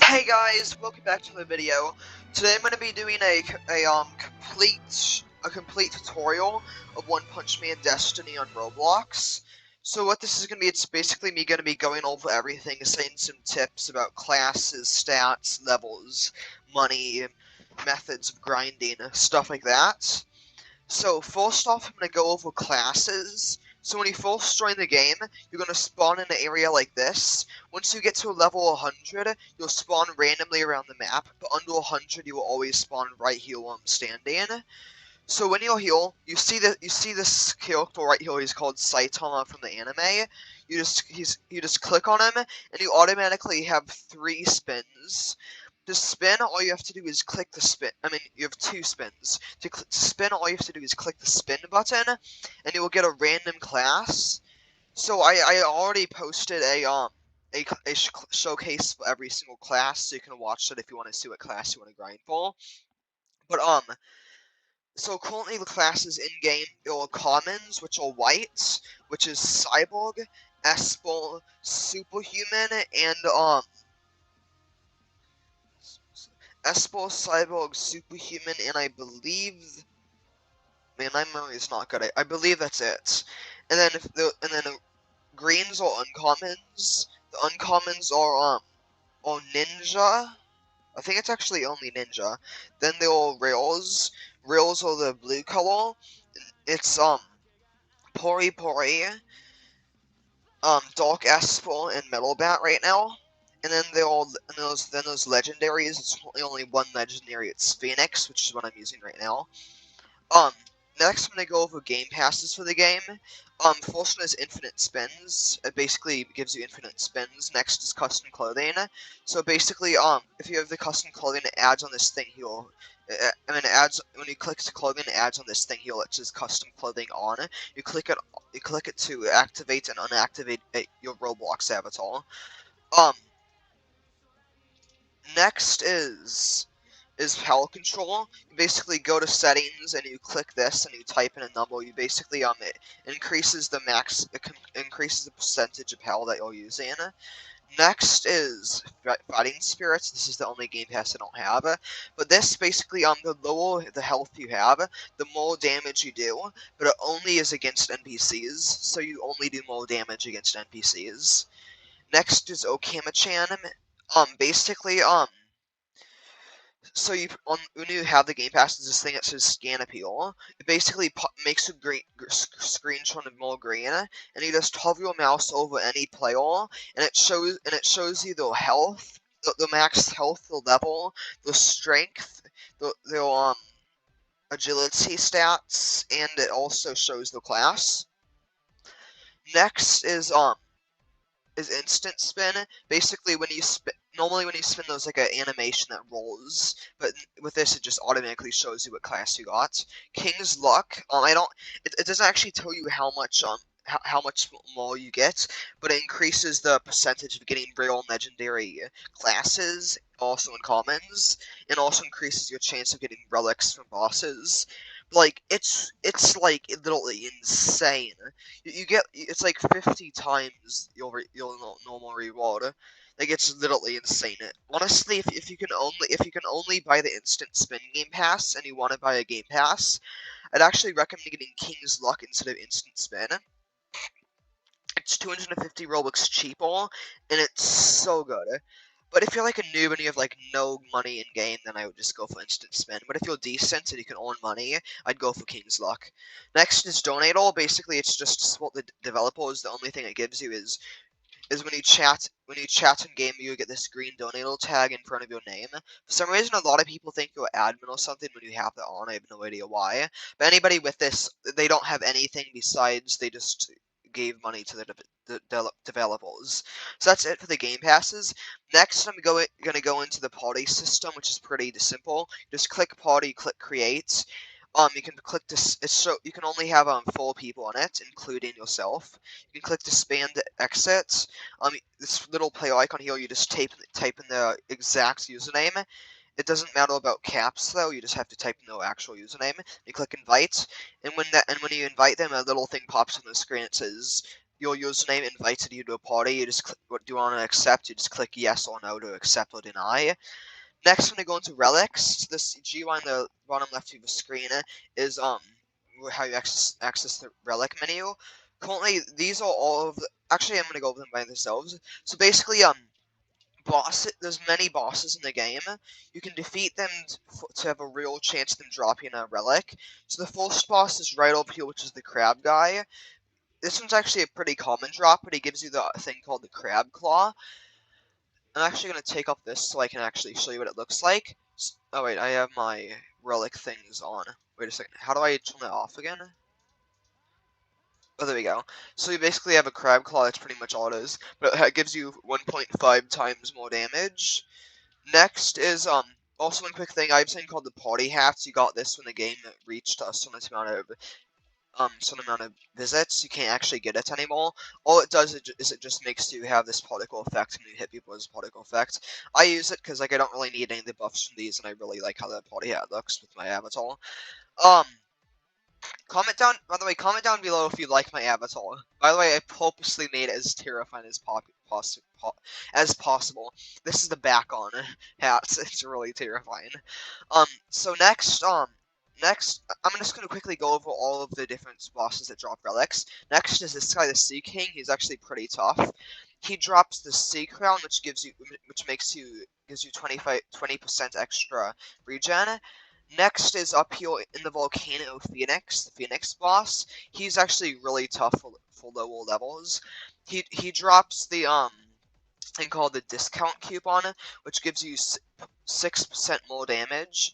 Hey guys, welcome back to the video. Today I'm going to be doing a complete tutorial of One Punch Man Destiny on Roblox. So what this is going to be, it's basically me going to be going over everything, saying some tips about classes, stats, levels, money, methods of grinding, stuff like that. So first off, I'm going to go over classes. So when you first join the game, you're going to spawn in an area like this. Once you get to a level 100, you'll spawn randomly around the map, but under 100 you will always spawn right here where I'm standing. So when you're here, you see this character right here, he's called Saitama from the anime. You just click on him, and you automatically have 3 spins. To spin, all you have to do is click the spin. I mean, you have 2 spins. To spin, all you have to do is click the spin button, and you will get a random class. So I already posted a showcase for every single class, so you can watch it if you want to see what class you want to grind for. But so currently the classes in game are commons, which are white, which is cyborg, Esper, superhuman, and Esper, cyborg, superhuman, and I believe, man, my memory is not good. I believe that's it. And then greens are uncommons. The uncommons are ninja. I think it's actually only ninja. Then there are rails. Rails are the blue color. It's Pori Pori, Dark Esper, and Metal Bat right now. And then those legendaries. It's only one legendary. It's Phoenix, which is what I'm using right now. Next I'm gonna go over game passes for the game. First one is infinite spins. It basically gives you infinite spins. Next is custom clothing. So basically, if you have the custom clothing, it adds on this thing here. It adds when you click to clothing, it adds on this thing here that says custom clothing on. You click it to activate and unactivate your Roblox avatar. Next is power control. You basically go to settings and you click this and you type in a number. You basically it increases the increases the percentage of power that you're using. Next is fighting spirits. This is the only game pass I don't have, but this basically the lower the health you have, the more damage you do. But it only is against NPCs, so you only do more damage against NPCs. Next is Okama-chan. Basically so when you have the game pass, there's this thing that says scan appeal. It basically makes a screenshot of more green, and you just hover your mouse over any player, and it shows you their health, the max health, the level, the strength, their agility stats, and it also shows the class. Next is instant spin. Basically, when you spin, normally when you spin, there's like an animation that rolls, but with this, it just automatically shows you what class you got. King's Luck. It doesn't actually tell you how much more you get, but it increases the percentage of getting rare and legendary classes, also in commons, and also increases your chance of getting relics from bosses. Like it's like literally insane. You get it's like 50 times your normal reward. Like it's literally insane. Honestly, if you can only buy the instant spin game pass and you want to buy a game pass, I'd actually recommend getting King's Luck instead of instant spin. It's 250 Robux cheaper, and it's so good. But if you're like a noob and you have like no money in game, then I would just go for instant spin. But if you're decent and you can earn money, I'd go for King's Luck. Next is Donate All. Basically, it's just to support the developers. The only thing it gives you is when you chat in game, you get this green Donate All tag in front of your name. For some reason, a lot of people think you're admin or something when you have that on. I have no idea why. But anybody with this, they don't have anything besides they just gave money to the developers. So that's it for the game passes. Next, I'm going to go into the party system, which is pretty simple. Just click party, click create. You can click this. You can only have 4 people on it, including yourself. You can click disband exit. This little play icon here, you just type in the exact username. It doesn't matter about caps though. You just have to type in the actual username. You click invite, and when you invite them, a little thing pops on the screen. It says your username invited you to a party. You just click, what do you want to accept? You just click yes or no to accept or deny. Next, when you go into relics, this GUI on the bottom left of the screen is how you access the relic menu. Currently, these are all of the. Actually, I'm gonna go over them by themselves. So basically, there's many bosses in the game. You can defeat them to have a real chance of them dropping a relic. So the first boss is right over here, which is the crab guy. This one's actually a pretty common drop, but he gives you the thing called the crab claw. I'm actually going to take off this so I can actually show you what it looks like. Oh wait, I have my relic things on. Wait a second, how do I turn it off again? Oh, there we go. So you basically have a crab claw, that's pretty much all it is. But it gives you 1.5 times more damage. Next is, also one quick thing, I have something called the party hats. You got this when the game reached a certain amount of visits. You can't actually get it anymore. All it does is it just makes you have this particle effect when you hit people as a particle effect. I use it because, like, I don't really need any of the buffs from these, and I really like how that party hat looks with my avatar. Comment down, by the way, comment down below if you like my avatar. By the way, I purposely made it as terrifying as possible. This is the back on hat. It's really terrifying. So next, I'm just gonna quickly go over all of the different bosses that drop relics. Next is this guy, the Sea King. He's actually pretty tough. He drops the Sea Crown, which gives you 20% extra regen. Next is up here in the Volcano Phoenix, the Phoenix boss. He's actually really tough for lower levels. He drops the thing called the discount coupon, which gives you 6% more damage.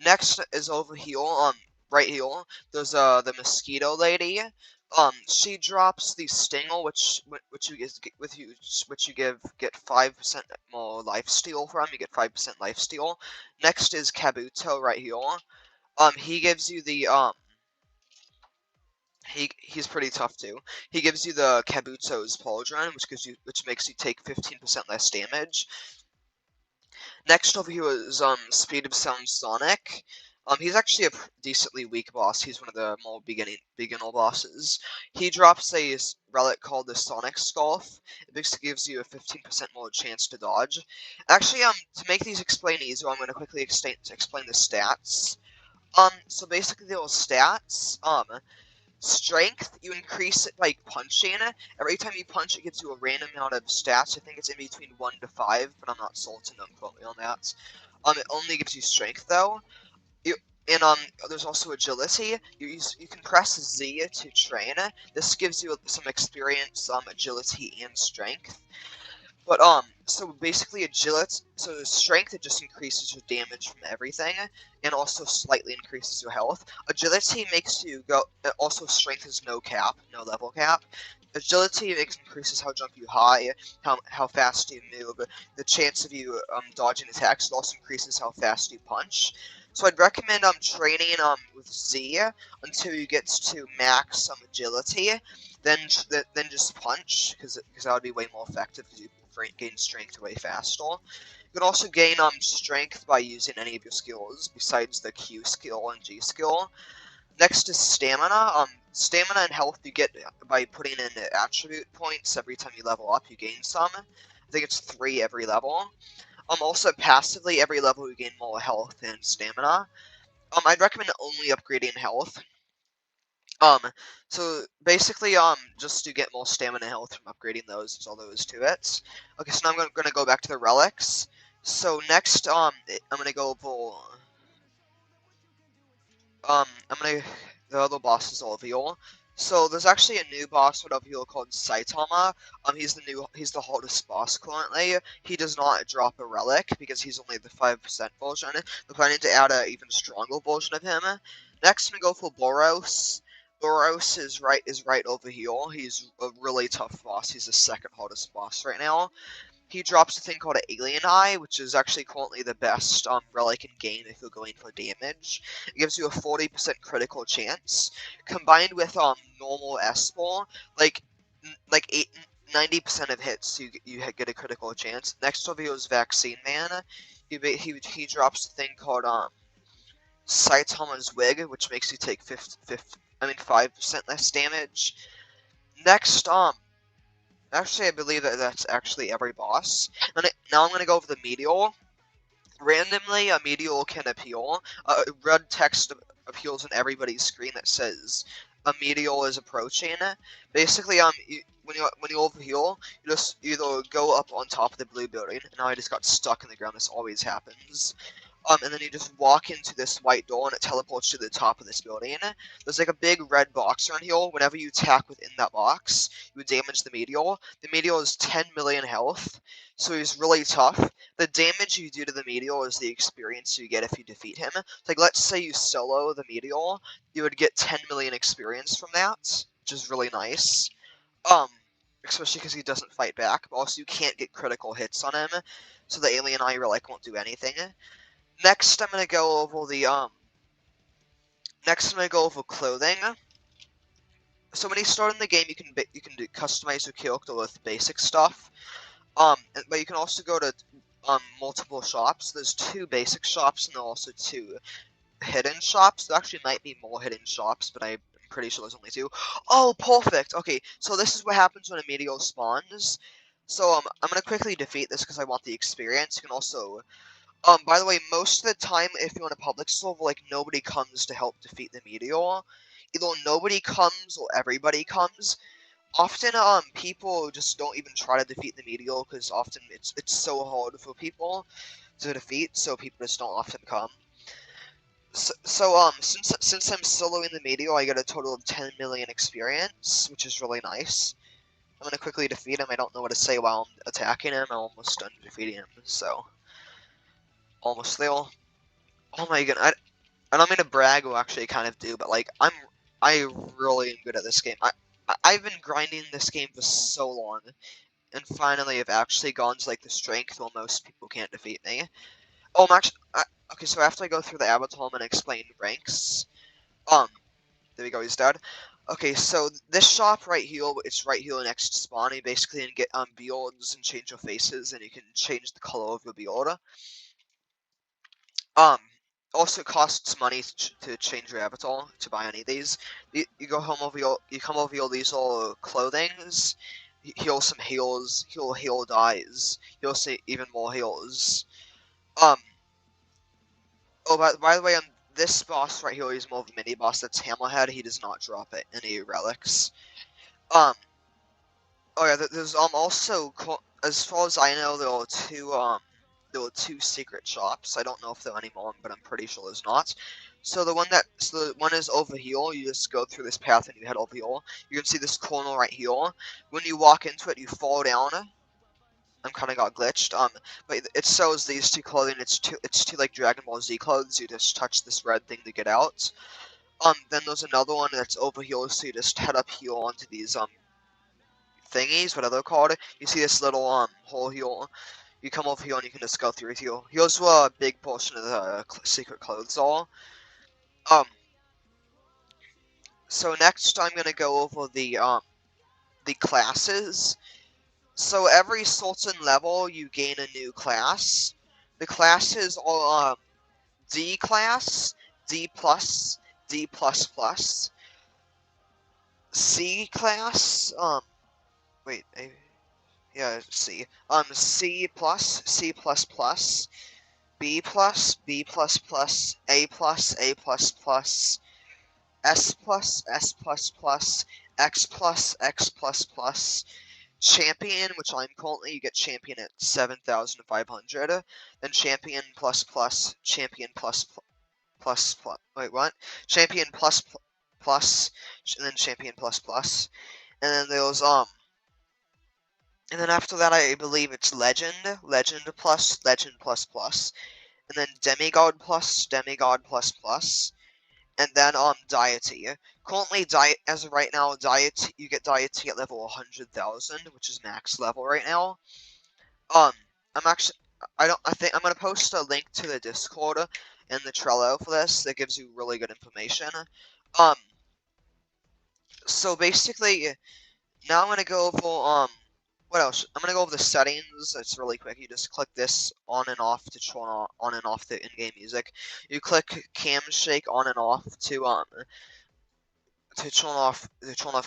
Next is over here, right here. There's the mosquito lady. She drops the Stingle, which you get 5% more lifesteal from. You get 5% lifesteal. Next is Kabuto right here. He gives you the he's pretty tough too. He gives you the Kabuto's Pauldron, which makes you take 15% less damage. Next over here is Speed of Sound Sonic. He's actually a decently weak boss. He's one of the more beginner bosses. He drops a relic called the Sonic Scarf. It basically gives you a 15% more chance to dodge. Actually, to make these explain easier, I'm going to quickly explain the stats. So basically those stats, strength, you increase it by punching. Every time you punch, it gives you a random amount of stats. I think it's in between 1 to 5, but I'm not certain. Don't quote me on that. It only gives you strength though. There's also agility. You can press Z to train. This gives you some experience, agility, and strength. But so basically so strength, it just increases your damage from everything, and also slightly increases your health. Agility makes you go. Also, strength is no level cap. Agility increases how jump you high, how fast you move, the chance of you dodging attacks. It also increases how fast you punch. So I'd recommend training with Z until you get to max agility, then just punch, because that would be way more effective because you gain strength way faster. You can also gain strength by using any of your skills besides the Q skill and G skill. Next is stamina. Stamina and health you get by putting in attribute points every time you level up. You gain some. I think it's 3 every level. Also passively every level you gain more health and stamina. I'd recommend only upgrading health. So basically, just to get more stamina and health from upgrading those, is all there is to it. Okay, so now I'm gonna go back to the relics. So next, I'm gonna go over, the other bosses over here. So there's actually a new boss over here called Saitama. He's the hardest boss currently. He does not drop a relic because he's only the 5% version. They're planning to add a even stronger version of him. Next, I'm gonna go for Boros. Boros is right over here. He's a really tough boss. He's the second hardest boss right now. He drops a thing called an Alien Eye, which is actually currently the best relic in game if you're going for damage. It gives you a 40% critical chance, combined with normal S-Ball, like 90% of hits you get a critical chance. Next over here is Vaccine Man. He drops a thing called Saitama's Wig, which makes you take 5% less damage. Next, Actually, I believe that that's actually every boss. And now I'm gonna go over the Meteor. Randomly, a Meteor can appear. Red text appears on everybody's screen that says a Meteor is approaching. Basically, when you over here, you just either go up on top of the blue building. And now I just got stuck in the ground. This always happens. And then you just walk into this white door and it teleports you to the top of this building. There's like a big red box around here. Whenever you attack within that box, you would damage the Meteor. The Meteor is 10 million health, so he's really tough. The damage you do to the Meteor is the experience you get if you defeat him. Like, let's say you solo the Meteor, you would get 10 million experience from that, which is really nice. Especially because he doesn't fight back, but also you can't get critical hits on him, so the Alien Eye like won't do anything. Next, I'm gonna go over clothing. So when you start in the game, you can customize your character with basic stuff. But you can also go to multiple shops. There's 2 basic shops and there are also 2 hidden shops. There actually might be more hidden shops, but I'm pretty sure there's only 2. Oh, perfect. Okay, so this is what happens when a meteor spawns. So I'm gonna quickly defeat this because I want the experience. You can also by the way, most of the time, if you're in a public server, like, nobody comes to help defeat the meteor. Either nobody comes or everybody comes. Often, people just don't even try to defeat the meteor, because often it's so hard for people to defeat, so people just don't often come. So, since I'm soloing the meteor, I get a total of 10 million experience, which is really nice. I'm gonna quickly defeat him. I don't know what to say while I'm attacking him. I'm almost done defeating him, so... Almost there. Oh my god, I don't mean to brag, or actually kind of do, but like I really am good at this game. I've been grinding this game for so long, and finally I've actually gone to like the strength where most people can't defeat me. Oh, I'm actually okay. So after I go through the avatar, I'm gonna explain ranks. There we go. He's dead. Okay, so this shop right here, it's right here next to spawn. You basically can get beards and change your faces, and you can change the color of your beard. Um, Also it costs money to change your avatar to buy any of these. You go home over you come over here. These all clothings. Heal some heals. Heal dies. You'll see even more heals. Um. Oh, by the way, this boss right here is more of a mini boss. That's Hammerhead. He does not drop it any relics. Um. Oh yeah. There's also as far as I know, there were 2 secret shops. I don't know if there are any more, but I'm pretty sure there's not. So the one is over here. You just go through this path and you head over here. You can see this corner right here. When you walk into it, you fall down. I'm kind of got glitched. But it sells these 2 clothing. It's two like Dragon Ball Z clothes. You just touch this red thing to get out. Then there's another one that's over here. So you just head up here onto these thingies, whatever they're called. You see this little hole here. You come over here and you can just go through here. Here's where a big portion of the secret clothes are. So next I'm gonna go over the classes. So every certain level you gain a new class. The classes are D class, D plus, D plus plus, C class. Wait, yeah, C. C plus, C plus plus. B plus, B plus plus, A plus, A plus plus, S plus, S plus plus, X plus, X plus plus, Champion, which I'm currently, you get Champion at 7,500, then Champion plus plus, Champion plus plus, wait, what? Champion plus plus, and then Champion plus plus, and then there's, and then after that I believe it's Legend, Legend plus plus, and then Demigod plus, Demigod plus plus, and then deity. Currently, as of right now, deity you get deity at level 100,000, which is max level right now. I'm actually I think I'm gonna post a link to the Discord and the Trello for this that gives you really good information. Um, so basically, now I'm gonna go over what else? I'm gonna go over the settings. It's really quick. You just click this on and off to turn on and off the in-game music. You click cam shake on and off to to turn off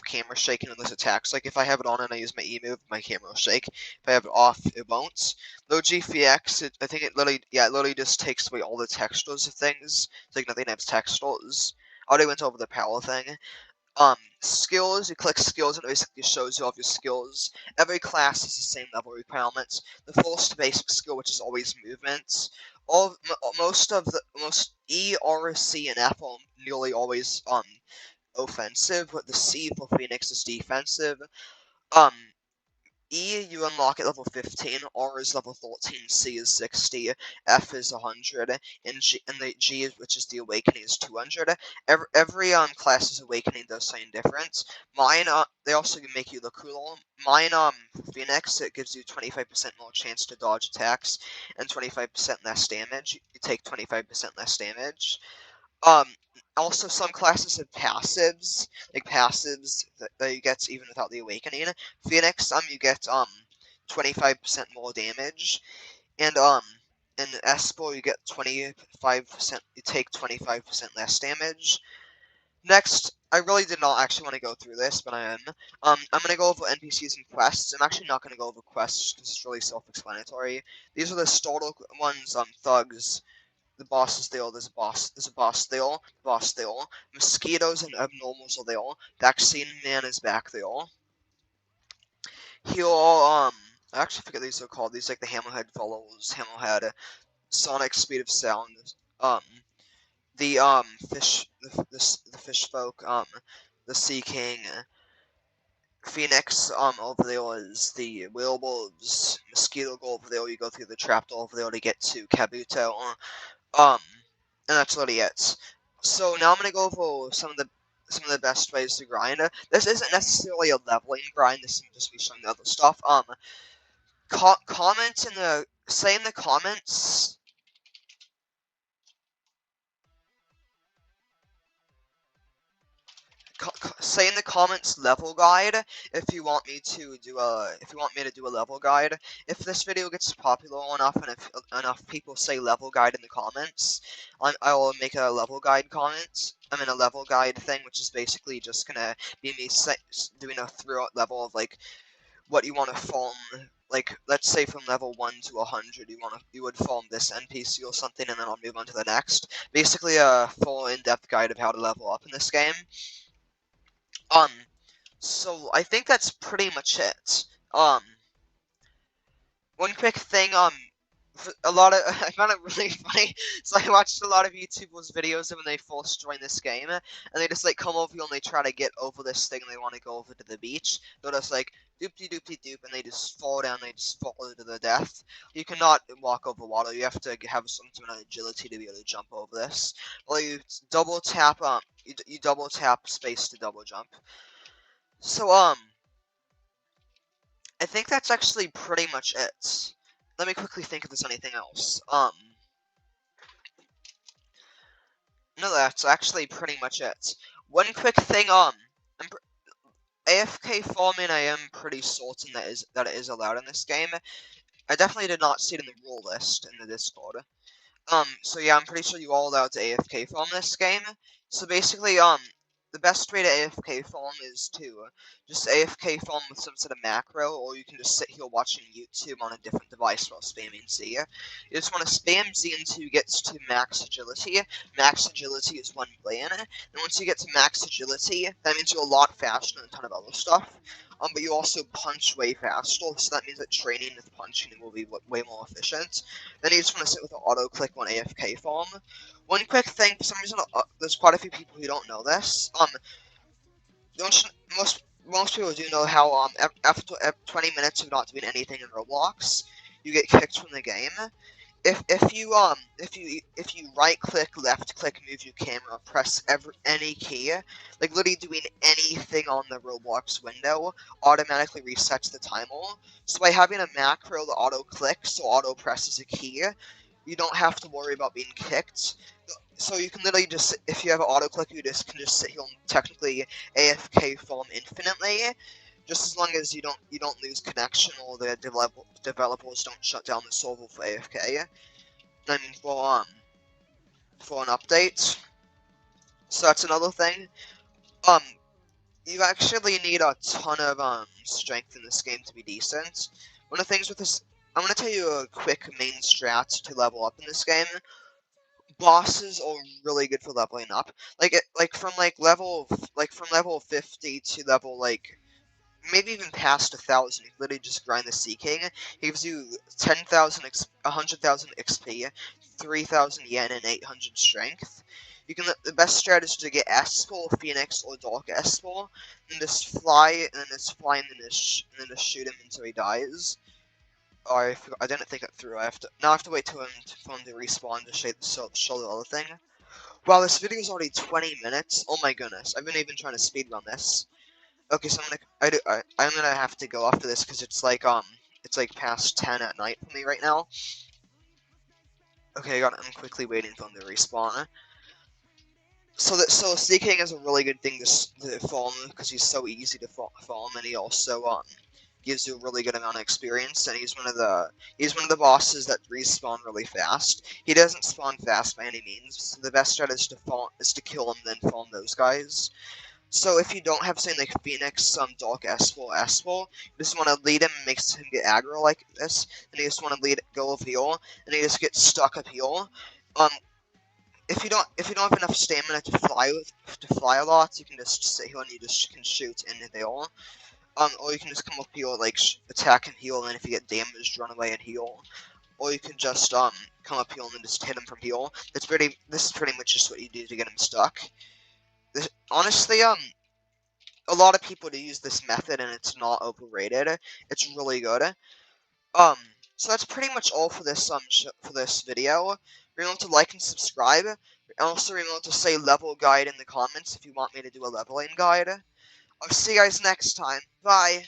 camera shaking and those attacks. Like if I have it on and I use my E move, my camera will shake. If I have it off, it won't. Low GFX, I think it literally just takes away all the textures of things. It's like nothing has textures. I already went over the power thing. Skills, you click skills and it basically shows you all of your skills. Every class has the same level requirements. The first basic skill, which is always movement. Most E, R, C, and F are nearly always offensive, but the C for Phoenix is defensive. Um, E you unlock at level 15, R is level 13, C is 60, F is 100, and the G, which is the Awakening, is 200. Every class's Awakening does something different. Mine, they also make you look cooler. Mine, Phoenix, it gives you 25% more chance to dodge attacks and 25% less damage. You take 25% less damage. Um, Also, some classes have passives, like passives that you get even without the Awakening. Phoenix, you get 25% more damage, and in Esper you get 25%. You take 25% less damage. Next, I really did not actually want to go through this, but I am. I'm gonna go over NPCs and quests. I'm actually not gonna go over quests because it's really self-explanatory. These are the starter ones. Thugs. The boss is there. There's a boss there. Boss there. Mosquitoes and abnormals are there. Vaccine Man is back there. Here are I actually forget these are called. These like the Hammerhead Fellows, Hammerhead, Sonic Speed of Sound, um, the fish, the fish folk, the Sea King, Phoenix, over there is the werewolves, Mosquito go over there. You go through the trapdoor over there to get to Kabuto. Um, and that's literally it. So now I'm gonna go over some of the best ways to grind. This isn't necessarily a leveling grind. This is just me showing the other stuff. Comment in the say in the comments. Say in the comments level guide if you want me to do a level guide. If this video gets popular enough and if enough people say level guide in the comments, I will make a level guide comment. I mean a level guide thing, which is basically just gonna be me doing a throughout level of like what you want to farm. Like let's say from level 1 to 100, you would farm this NPC or something, and then I'll move on to the next. Basically a full in-depth guide of how to level up in this game. Um, so I think that's pretty much it. One quick thing, a lot of I found it really funny. So I watched a lot of YouTubers' videos of when they first join this game, and they just like come over here and they try to get over this thing and they want to go over to the beach. They're just like doopty doopty doop, and they just fall down. They just fall to their death. You cannot walk over water. You have to have some sort of agility to be able to jump over this. Well, you double tap you double tap space to double jump. So I think that's actually pretty much it. Let me quickly think if there's anything else. No, that's actually pretty much it. One quick thing, AFK farming, I am pretty certain that it is allowed in this game. I definitely did not see it in the rule list in the Discord. So yeah, I'm pretty sure you all allowed to AFK farm this game. So basically, the best way to AFK farm is to just AFK farm with some sort of macro, or you can just sit here watching YouTube on a different device while spamming Z. You just want to spam Z until you get to max agility. Max agility is 1 billion, and once you get to max agility, that means you're a lot faster than a ton of other stuff. But you also punch way faster, so that means that training with punching will be way more efficient. Then you just want to sit with an auto click on AFK farm. One quick thing, for some reason, there's quite a few people who don't know this. Most people do know how after 20 minutes of not doing anything in Roblox, you get kicked from the game. If you right click, left click, move your camera, press any key, like literally doing anything on the Roblox window automatically resets the timer. So by having a macro that auto clicks, so auto presses a key, you don't have to worry about being kicked. So you can literally just, if you have an auto click, you can just sit here and technically AFK farm infinitely. Just as long as you don't lose connection or the developers don't shut down the server for AFK. I mean for an update. So that's another thing. You actually need a ton of strength in this game to be decent. One of the things with this, I'm gonna tell you a quick main strat to level up in this game. Bosses are really good for leveling up. From level 50 to level maybe even past 1,000. You can literally just grind the Sea King. He gives you 10,000, 100,000 XP, 3,000 yen, and 800 strength. The best strategy is to get Espel, Phoenix, or Dark Espel, and just fly, and then and then just shoot him until he dies. Oh, I didn't think it through. I have to wait for him to respawn to show the other thing. Wow, this video is already 20 minutes. Oh my goodness, I've been even trying to speedrun this. Okay, so I'm gonna have to go after this because it's like past 10 at night for me right now. Okay, I'm quickly waiting for him to respawn. So Sea King is a really good thing to farm because he's so easy to farm, and he also gives you a really good amount of experience, and he's one of the bosses that respawn really fast. He doesn't spawn fast by any means, so the best strat is to kill him, then farm those guys. So if you don't have something like Phoenix, Dark Espel, you just want to lead him and make him get aggro like this, and you just want to go of heal, and he just gets stuck up heal. Um, if you don't have enough stamina to fly a lot, you can just sit here and you just can shoot and heal. Or you can just come up here like attack and heal, and then if you get damaged, run away and heal. Or you can just come up here and then just hit him from heal. This is pretty much just what you do to get him stuck. Honestly, a lot of people do use this method, and it's not overrated. It's really good. Um, so that's pretty much all for this video. Remember to like and subscribe. Also remember to say level guide in the comments if you want me to do a leveling guide. I'll see you guys next time. Bye.